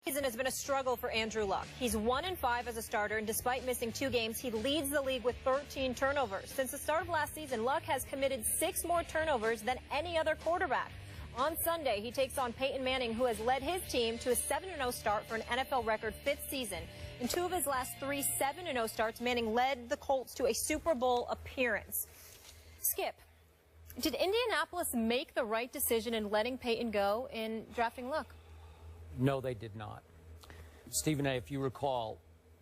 Season has been a struggle for Andrew Luck. He's 1-5 as a starter, and despite missing 2 games, he leads the league with 13 turnovers. Since the start of last season, Luck has committed 6 more turnovers than any other quarterback. On Sunday, he takes on Peyton Manning, who has led his team to a 7-0 start for an NFL record 5th season. In 2 of his last 3 7-0 starts, Manning led the Colts to a Super Bowl appearance. Skip, did Indianapolis make the right decision in letting Peyton go in drafting Luck? No, they did not. Stephen A., if you recall,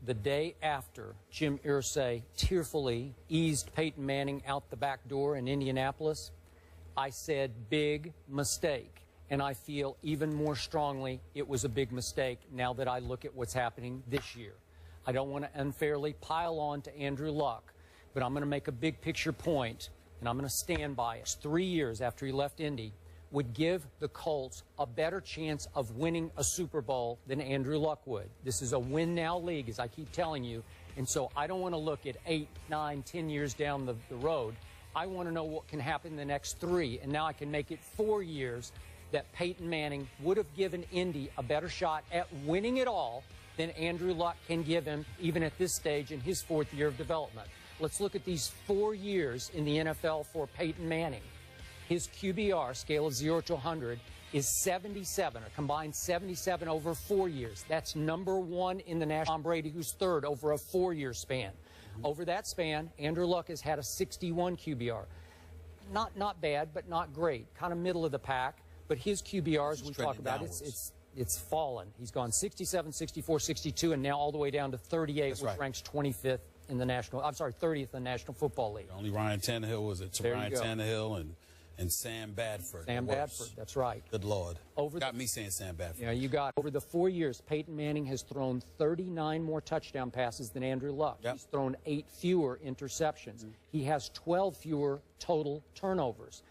the day after Jim Irsay tearfully eased Peyton Manning out the back door in Indianapolis, I said big mistake. And I feel even more strongly it was a big mistake now that I look at what's happening this year. I don't want to unfairly pile on to Andrew Luck, but I'm going to make a big picture point, and I'm going to stand by it. 3 years after he left Indy would give the Colts a better chance of winning a Super Bowl than Andrew Luck would. This is a win-now league, as I keep telling you, and so I don't want to look at 8, 9, 10 years down the road. I want to know what can happen in the next 3, and now I can make it 4 years that Peyton Manning would have given Indy a better shot at winning it all than Andrew Luck can give him, even at this stage in his 4th year of development. Let's look at these 4 years in the NFL for Peyton Manning. His QBR, scale of 0 to 100, is 77, a combined 77 over 4 years. That's #1 in the national. Tom Brady, who's 3rd over a 4-year span. Over that span, Andrew Luck has had a 61 QBR. Not bad, but not great. Kind of middle of the pack. But his QBR, as we talk about, it's fallen. He's gone 67, 64, 62, and now all the way down to 38, which ranks 25th in the national. I'm sorry, 30th in the National Football League. Only Ryan Tannehill was it? Ryan Tannehill and Sam Bradford. Sam Bradford, that's right. Good Lord. Got me saying Sam Bradford. Yeah, you got. Over the 4 years, Peyton Manning has thrown 39 more touchdown passes than Andrew Luck. Yep. He's thrown 8 fewer interceptions. He has 12 fewer total turnovers.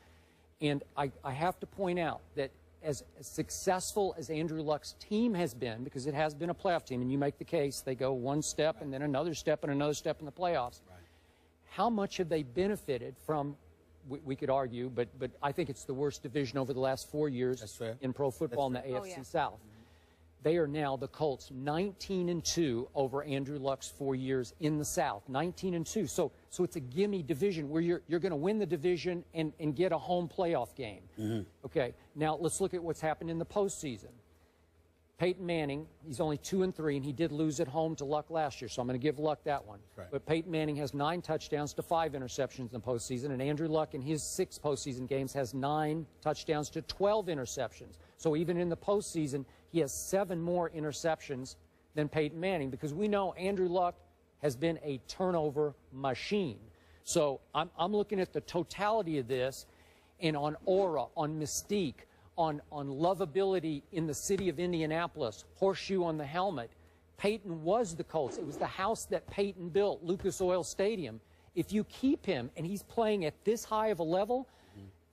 And I have to point out that as successful as Andrew Luck's team has been, because it has been a playoff team, and you make the case, they go one step and then another step and another step in the playoffs. How much have they benefited from, we could argue, but I think it's the worst division over the last 4 years in pro football in the AFC South. They are now, the Colts, 19-2 over Andrew Luck's 4 years in the South. 19-2. So it's a gimme division where you're going to win the division and get a home playoff game. Okay, now let's look at what's happened in the postseason. Peyton Manning, he's only 2-3, and he did lose at home to Luck last year, so I'm going to give Luck that one. But Peyton Manning has 9 touchdowns to 5 interceptions in the postseason, and Andrew Luck in his 6 postseason games has 9 touchdowns to 12 interceptions. So even in the postseason, he has 7 more interceptions than Peyton Manning, because we know Andrew Luck has been a turnover machine. So I'm looking at the totality of this, and on aura, on mystique, on lovability in the city of Indianapolis, horseshoe on the helmet. Peyton was the Colts. It was the house that Peyton built, Lucas Oil Stadium. If you keep him and he's playing at this high of a level,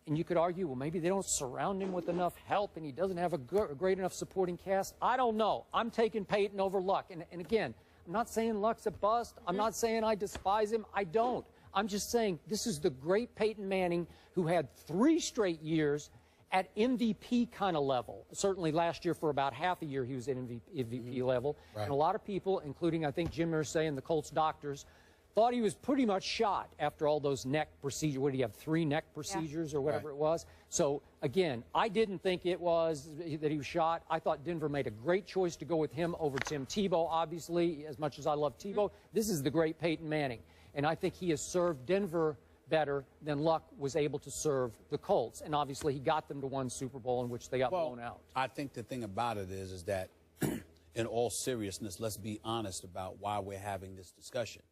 and you could argue, well, maybe they don't surround him with enough help and he doesn't have a great enough supporting cast. I don't know. I'm taking Peyton over Luck. And again, I'm not saying Luck's a bust. I'm not saying I despise him. I don't. I'm just saying this is the great Peyton Manning who had 3 straight years at MVP kind of level. Certainly last year for about half a year he was at MVP level. And a lot of people, including I think Jim Irsay and the Colts doctors, thought he was pretty much shot after all those neck procedures. What did he have, 3 neck procedures or whatever it was? So again, I didn't think it was that he was shot. I thought Denver made a great choice to go with him over Tim Tebow, obviously, as much as I love Tebow. This is the great Peyton Manning. And I think he has served Denver better than Luck was able to serve the Colts. And obviously he got them to 1 Super Bowl in which they got blown out. I think the thing about it is that in all seriousness, let's be honest about why we're having this discussion.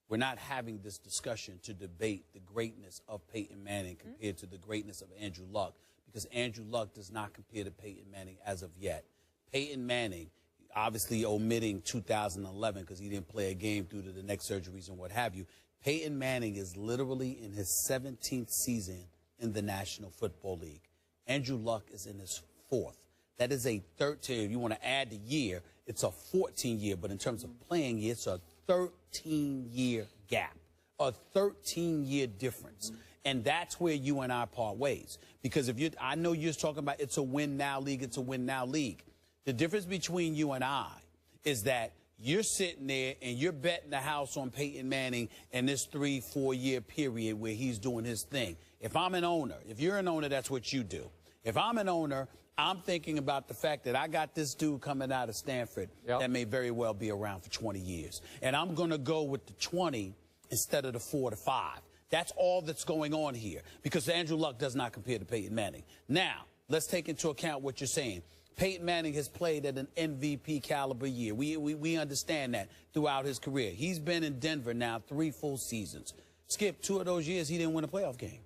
We're not having this discussion to debate the greatness of Peyton Manning compared to the greatness of Andrew Luck, because Andrew Luck does not compare to Peyton Manning as of yet. Peyton Manning, obviously omitting 2011 because he didn't play a game due to the neck surgeries and what have you, Peyton Manning is literally in his 17th season in the National Football League. Andrew Luck is in his 4th. That is a 13. If you want to add the year, it's a 14-year. But in terms of playing, it's a 13-year gap, a 13-year difference. And that's where you and I part ways. Because if you, I know you're talking about it's a win-now league, it's a win-now league. The difference between you and I is that you're sitting there and you're betting the house on Peyton Manning in this 3-4 year period where he's doing his thing. If I'm an owner, if you're an owner, that's what you do. If I'm an owner, I'm thinking about the fact that I got this dude coming out of Stanford that may very well be around for 20 years. And I'm going to go with the 20 instead of the 4 to 5. That's all that's going on here, because Andrew Luck does not compare to Peyton Manning. Now, let's take into account what you're saying. Peyton Manning has played at an MVP caliber year. We understand that throughout his career. He's been in Denver now 3 full seasons. Skip, 2 of those years he didn't win a playoff game.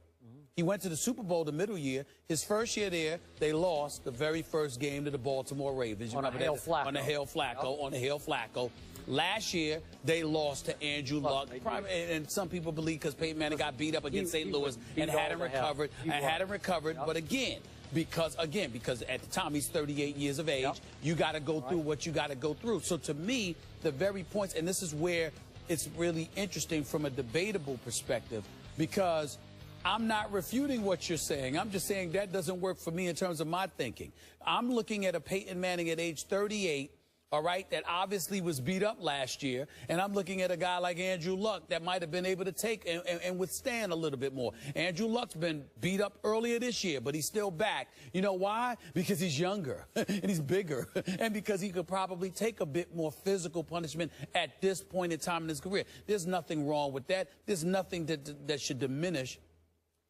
He went to the Super Bowl the middle year. His first year there, they lost the very first game to the Baltimore Ravens. On a Hail Flacco. On a Hail Flacco. On a Hail Flacco. Last year, they lost to Andrew Luck. And some people believe because Peyton Manning got beat up against St. Louis and hadn't recovered. But again, because at the time he's 38 years of age, you got to go through what you got to go through. So to me, the very points, and this is where it's really interesting from a debatable perspective, because I'm not refuting what you're saying. I'm just saying that doesn't work for me in terms of my thinking. I'm looking at a Peyton Manning at age 38, all right, that obviously was beat up last year. And I'm looking at a guy like Andrew Luck that might have been able to take and withstand a little bit more. Andrew Luck's been beat up earlier this year, but he's still back. You know why? Because he's younger and he's bigger, and because he could probably take a bit more physical punishment at this point in time in his career. There's nothing wrong with that. There's nothing that should diminish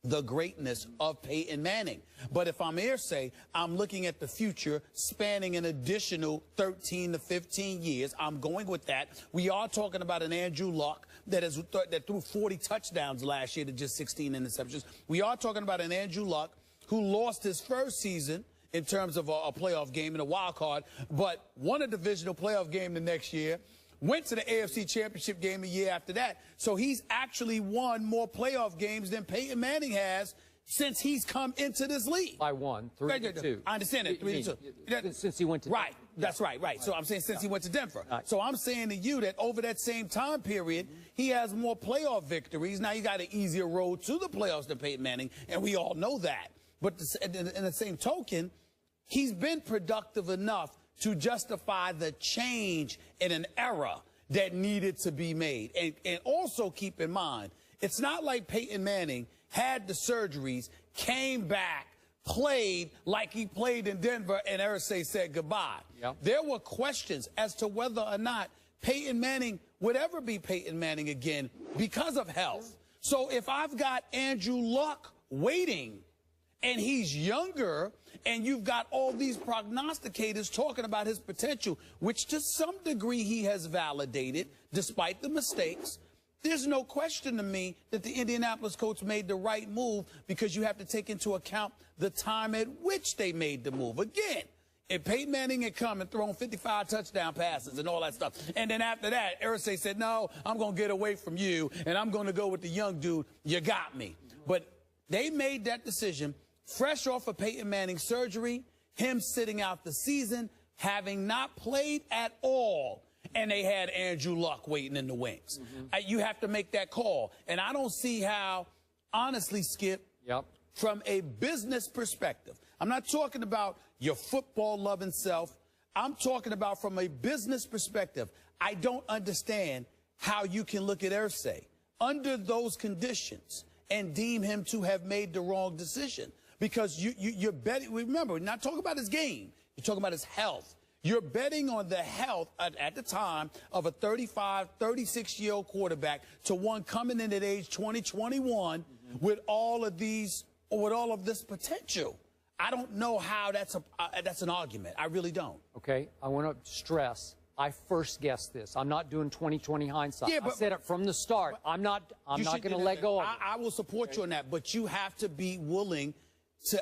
the greatness of Peyton Manning. But if I'm Irsay, I'm looking at the future spanning an additional 13 to 15 years. I'm going with that. We are talking about an Andrew Luck that threw 40 touchdowns last year to just 16 interceptions. We are talking about an Andrew Luck who lost his first season in terms of a playoff game in a wild card, but won a divisional playoff game the next year. Went to the AFC Championship game a year after that. So he's actually won more playoff games than Peyton Manning has since he's come into this league. By 1, 3 to 2. I understand that, 3 to 2. Since he went to Denver. That's right. So I'm saying since he went to Denver. So I'm saying to you that over that same time period, he has more playoff victories. Now, he got an easier road to the playoffs than Peyton Manning, and we all know that. But in the same token, he's been productive enough to justify the change in an era that needed to be made. And also keep in mind, it's not like Peyton Manning had the surgeries, came back, played like he played in Denver, and Irsay said goodbye. There were questions as to whether or not Peyton Manning would ever be Peyton Manning again because of health. So if I've got Andrew Luck waiting, and he's younger, and you've got all these prognosticators talking about his potential, which to some degree he has validated, despite the mistakes, there's no question to me that the Indianapolis Colts made the right move, because you have to take into account the time at which they made the move. Again, if Peyton Manning had come and thrown 55 touchdown passes and all that stuff, and then after that, Irsay said, no, I'm going to get away from you, and I'm going to go with the young dude, you got me. But they made that decision fresh off of Peyton Manning's surgery, him sitting out the season, having not played at all, and they had Andrew Luck waiting in the wings. You have to make that call. And I don't see how, honestly, Skip, from a business perspective, I'm not talking about your football-loving self. I'm talking about from a business perspective. I don't understand how you can look at Irsay under those conditions and deem him to have made the wrong decision. Because you're betting, remember, we're not talking about his game. You're talking about his health. You're betting on the health at the time of a 35, 36-year-old quarterback to one coming in at age 20, 21 with all of this potential. I don't know how that's an argument. I really don't. Okay, I want to stress, I first guessed this. I'm not doing 20/20 hindsight. I said it from the start. I'm not going to let go of it. I will support you on that, but you have to be willing to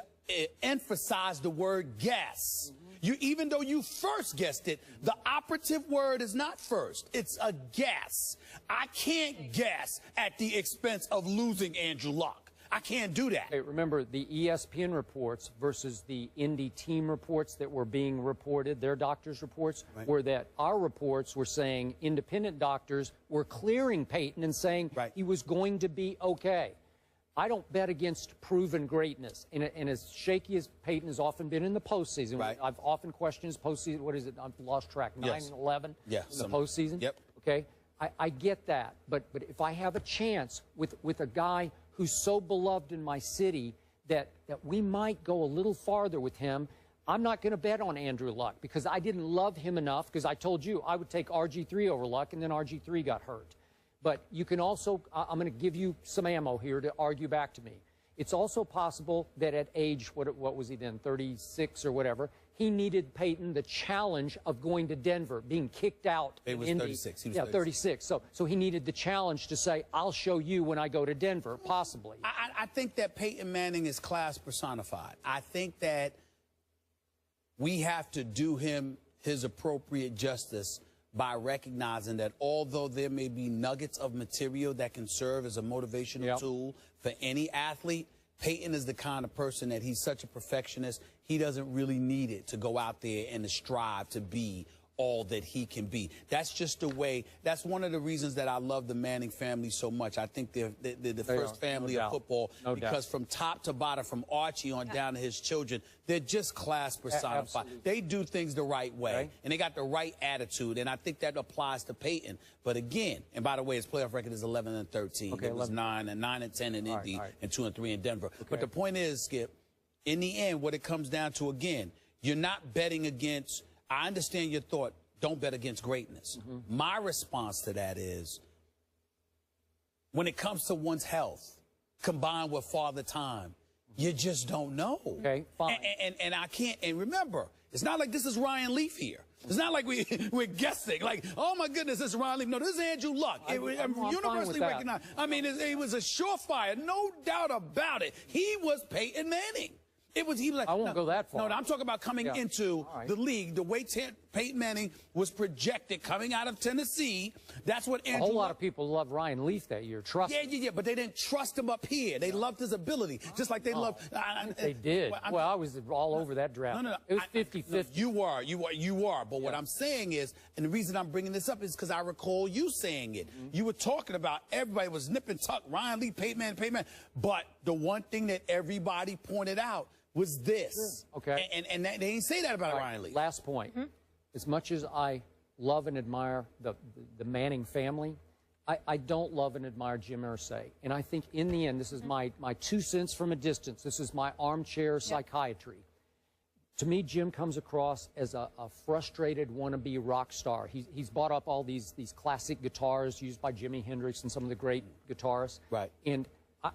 emphasize the word guess. Even though you first guessed it, the operative word is not first. It's a guess. I can't guess at the expense of losing Andrew Luck. I can't do that. Okay, remember, the ESPN reports versus the Indy team reports that were being reported, their doctors' reports, were that our reports were saying independent doctors were clearing Peyton and saying he was going to be okay. I don't bet against proven greatness. And as shaky as Peyton has often been in the postseason, right. I've often questioned his postseason. What is it? I've lost track. 9-11 in the postseason. Yep. Okay. I get that. But if I have a chance with a guy who's so beloved in my city that we might go a little farther with him, I'm not going to bet on Andrew Luck because I didn't love him enough, because I told you I would take RG3 over Luck, and then RG3 got hurt. But you can also, I'm going to give you some ammo here to argue back to me. It's also possible that at age, what was he then, 36 or whatever, he needed Peyton the challenge of going to Denver, being kicked out. It was 36. He was 36. So he needed the challenge to say, I'll show you when I go to Denver, possibly. I think that Peyton Manning is class personified. I think that we have to do him his appropriate justice by recognizing that although there may be nuggets of material that can serve as a motivational tool for any athlete, Peyton is the kind of person that he's such a perfectionist, he doesn't really need it to go out there and to strive to be all that he can be. That's just the way. That's one of the reasons that I love the Manning family so much. I think they're the first family of football because from top to bottom, from Archie on down to his children, they're just class personified. They do things the right way, and they got the right attitude, and I think that applies to Peyton. But again, and by the way, his playoff record is 11-13. Okay, it was 9-10 in Indy and 2-3 in Denver. Okay. But the point is, Skip, in the end, what it comes down to, again, you're not betting against. I understand your thought, don't bet against greatness. My response to that is, when it comes to one's health, combined with father time, you just don't know. Okay, fine. And I can't, and remember, it's not like this is Ryan Leaf here. It's not like we're guessing, like, oh my goodness, this is Ryan Leaf. No, this is Andrew Luck. I'm Universally recognized. I mean, it was a surefire, no doubt about it. He was Peyton Manning. He was like, I won't go that far. No, I'm talking about coming into the league, the way Peyton Manning was projected coming out of Tennessee. That's what Andrew. A whole lot of people loved Ryan Leaf that year. Trust me. Yeah, but they didn't trust him up here. They loved his ability, just like they loved. They did. Well, I was all over that draft. No. It was 50-50. You are. But what I'm saying is, and the reason I'm bringing this up is because I recall you saying it. You were talking about everybody was nip and tuck, Ryan Leaf, Peyton Manning. But the one thing that everybody pointed out was this. Okay. And they didn't say that about Ryan Leaf. Last point. As much as I love and admire the Manning family, I don't love and admire Jim Irsay. And I think in the end, this is my 2 cents from a distance. This is my armchair psychiatry. To me, Jim comes across as a frustrated wannabe rock star. He's bought up all these classic guitars used by Jimi Hendrix and some of the great guitarists. Right. And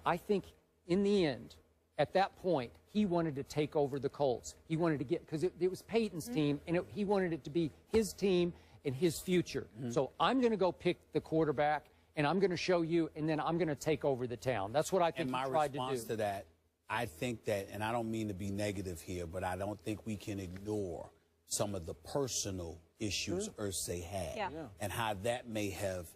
I think in the end, at that point, he wanted to take over the Colts. He wanted to get, because it was Peyton's team, and he wanted it to be his team and his future. So I'm going to go pick the quarterback, and I'm going to show you, and then I'm going to take over the town. That's what I think he tried to do. And my response to that, I think that, and I don't mean to be negative here, but I don't think we can ignore some of the personal issues Irsay had and how that may have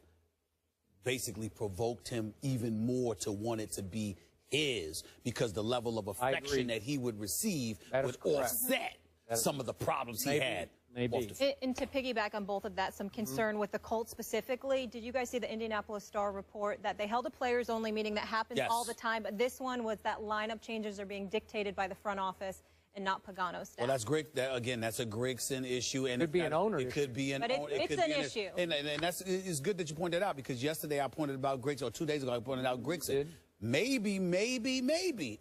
basically provoked him even more to want it to be his, because the level of affection that he would receive would offset some of the problems he had. Maybe. And to piggyback on both of that, some concern with the Colts specifically. Did you guys see the Indianapolis Star report that they held a players-only meeting that happens all the time, but this one was that lineup changes are being dictated by the front office and not Pagano's staff? Well, that's great. Again, that's a Grigson issue. And it could be an owner issue. It could be an owner. It's an issue. And it's good that you pointed that out, because yesterday I pointed about Grigson, or 2 days ago I pointed out Grigson. Maybe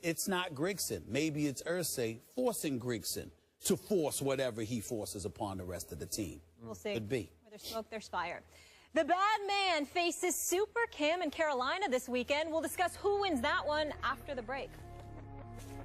it's not Grigson. Maybe it's Irsay forcing Grigson to force whatever he forces upon the rest of the team. We'll see. Could be. Where there's smoke, there's fire. The bad man faces Super Cam in Carolina this weekend. We'll discuss who wins that one after the break.